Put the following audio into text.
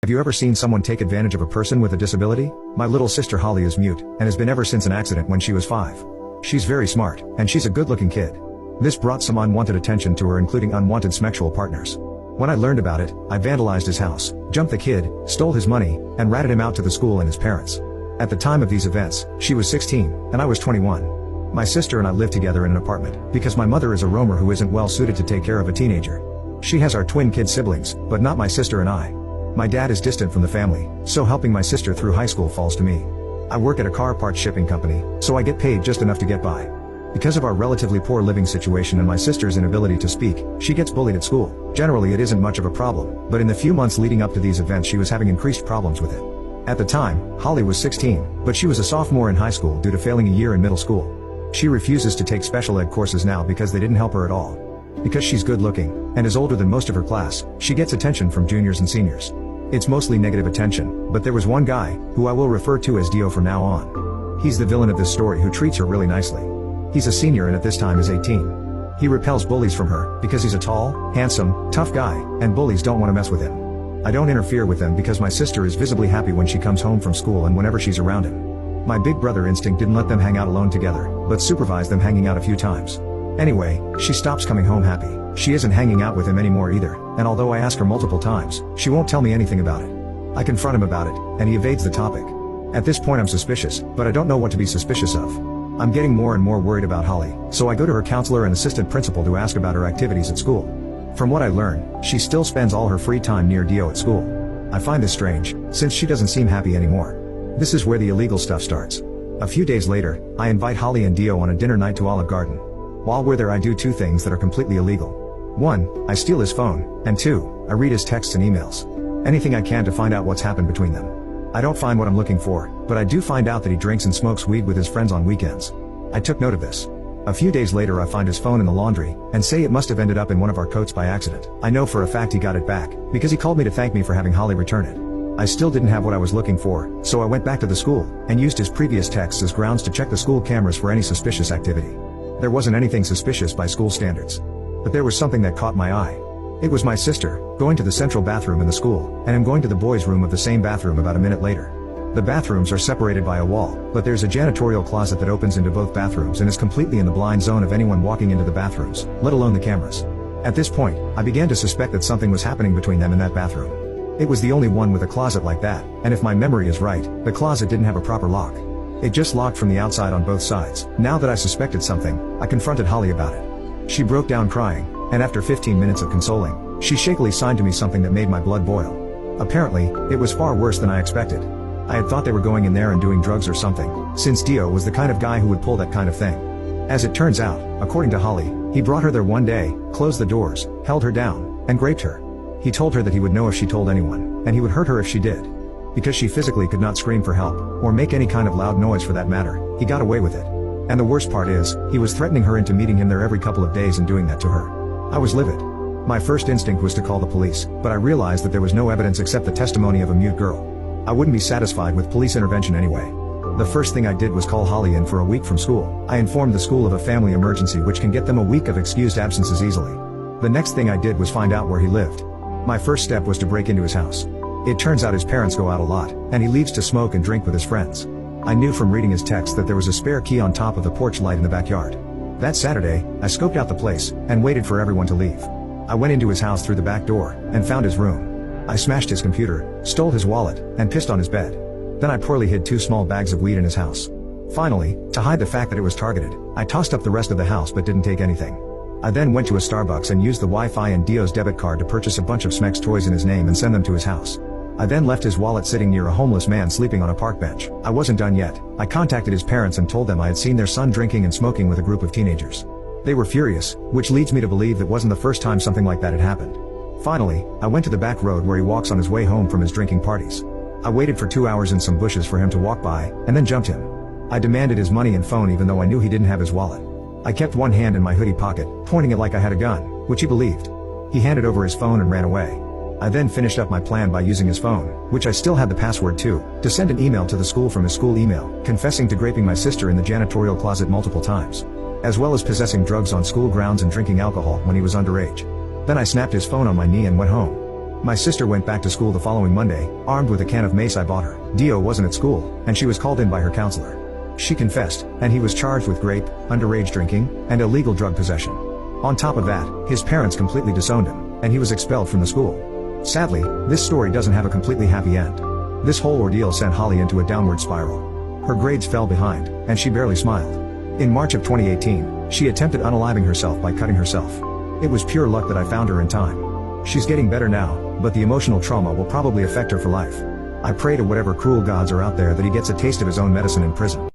Have you ever seen someone take advantage of a person with a disability? My little sister Holly is mute, and has been ever since an accident when she was 5. She's very smart, and she's a good-looking kid. This brought some unwanted attention to her, including unwanted sexual partners. When I learned about it, I vandalized his house, jumped the kid, stole his money, and ratted him out to the school and his parents. At the time of these events, she was 16, and I was 21. My sister and I lived together in an apartment, because my mother is a roamer who isn't well suited to take care of a teenager. She has our twin kid siblings, but not my sister and I. My dad is distant from the family, so helping my sister through high school falls to me. I work at a car parts shipping company, so I get paid just enough to get by. Because of our relatively poor living situation and my sister's inability to speak, she gets bullied at school. Generally it isn't much of a problem, but in the few months leading up to these events she was having increased problems with it. At the time, Holly was 16, but she was a sophomore in high school due to failing a year in middle school. She refuses to take special ed courses now because they didn't help her at all. Because she's good looking, and is older than most of her class, she gets attention from juniors and seniors. It's mostly negative attention, but there was one guy, who I will refer to as Dio from now on. He's the villain of this story who treats her really nicely. He's a senior and at this time is 18. He repels bullies from her, because he's a tall, handsome, tough guy, and bullies don't want to mess with him. I don't interfere with them because my sister is visibly happy when she comes home from school and whenever she's around him. My big brother instinct didn't let them hang out alone together, but supervised them hanging out a few times. Anyway, she stops coming home happy. She isn't hanging out with him anymore either, and although I ask her multiple times, she won't tell me anything about it. I confront him about it, and he evades the topic. At this point I'm suspicious, but I don't know what to be suspicious of. I'm getting more and more worried about Holly, so I go to her counselor and assistant principal to ask about her activities at school. From what I learn, she still spends all her free time near Dio at school. I find this strange, since she doesn't seem happy anymore. This is where the illegal stuff starts. A few days later, I invite Holly and Dio on a dinner night to Olive Garden. While we're there I do two things that are completely illegal. 1, I steal his phone, and 2, I read his texts and emails. Anything I can to find out what's happened between them. I don't find what I'm looking for, but I do find out that he drinks and smokes weed with his friends on weekends. I took note of this. A few days later I find his phone in the laundry, and say it must have ended up in one of our coats by accident. I know for a fact he got it back, because he called me to thank me for having Holly return it. I still didn't have what I was looking for, so I went back to the school, and used his previous texts as grounds to check the school cameras for any suspicious activity. There wasn't anything suspicious by school standards. But there was something that caught my eye. It was my sister, going to the central bathroom in the school, and him going to the boys' room of the same bathroom about a minute later. The bathrooms are separated by a wall, but there's a janitorial closet that opens into both bathrooms and is completely in the blind zone of anyone walking into the bathrooms, let alone the cameras. At this point, I began to suspect that something was happening between them in that bathroom. It was the only one with a closet like that, and if my memory is right, the closet didn't have a proper lock. It just locked from the outside on both sides. Now that I suspected something, I confronted Holly about it. She broke down crying, and after 15 minutes of consoling, she shakily signed to me something that made my blood boil. Apparently, it was far worse than I expected. I had thought they were going in there and doing drugs or something, since Dio was the kind of guy who would pull that kind of thing. As it turns out, according to Holly, he brought her there one day, closed the doors, held her down, and raped her. He told her that he would know if she told anyone, and he would hurt her if she did. Because she physically could not scream for help, or make any kind of loud noise for that matter, he got away with it. And the worst part is, he was threatening her into meeting him there every couple of days and doing that to her. I was livid. My first instinct was to call the police, but I realized that there was no evidence except the testimony of a mute girl. I wouldn't be satisfied with police intervention anyway. The first thing I did was call Holly in for a week from school. I informed the school of a family emergency which can get them a week of excused absences easily. The next thing I did was find out where he lived. My first step was to break into his house. It turns out his parents go out a lot, and he leaves to smoke and drink with his friends. I knew from reading his text that there was a spare key on top of the porch light in the backyard. That Saturday, I scoped out the place, and waited for everyone to leave. I went into his house through the back door, and found his room. I smashed his computer, stole his wallet, and pissed on his bed. Then I poorly hid 2 small bags of weed in his house. Finally, to hide the fact that it was targeted, I tossed up the rest of the house but didn't take anything. I then went to a Starbucks and used the Wi-Fi and Dio's debit card to purchase a bunch of Smex toys in his name and send them to his house. I then left his wallet sitting near a homeless man sleeping on a park bench. I wasn't done yet. I contacted his parents and told them I had seen their son drinking and smoking with a group of teenagers. They were furious, which leads me to believe that wasn't the first time something like that had happened. Finally, I went to the back road where he walks on his way home from his drinking parties. I waited for 2 hours in some bushes for him to walk by, and then jumped him. I demanded his money and phone even though I knew he didn't have his wallet. I kept one hand in my hoodie pocket, pointing it like I had a gun, which he believed. He handed over his phone and ran away. I then finished up my plan by using his phone, which I still had the password to send an email to the school from his school email, confessing to raping my sister in the janitorial closet multiple times, as well as possessing drugs on school grounds and drinking alcohol when he was underage. Then I snapped his phone on my knee and went home. My sister went back to school the following Monday, armed with a can of mace I bought her. Dio wasn't at school, and she was called in by her counselor. She confessed, and he was charged with rape, underage drinking, and illegal drug possession. On top of that, his parents completely disowned him, and he was expelled from the school. Sadly, this story doesn't have a completely happy end. This whole ordeal sent Holly into a downward spiral. Her grades fell behind, and she barely smiled. In March of 2018, she attempted unaliving herself by cutting herself. It was pure luck that I found her in time. She's getting better now, but the emotional trauma will probably affect her for life. I pray to whatever cruel gods are out there that he gets a taste of his own medicine in prison.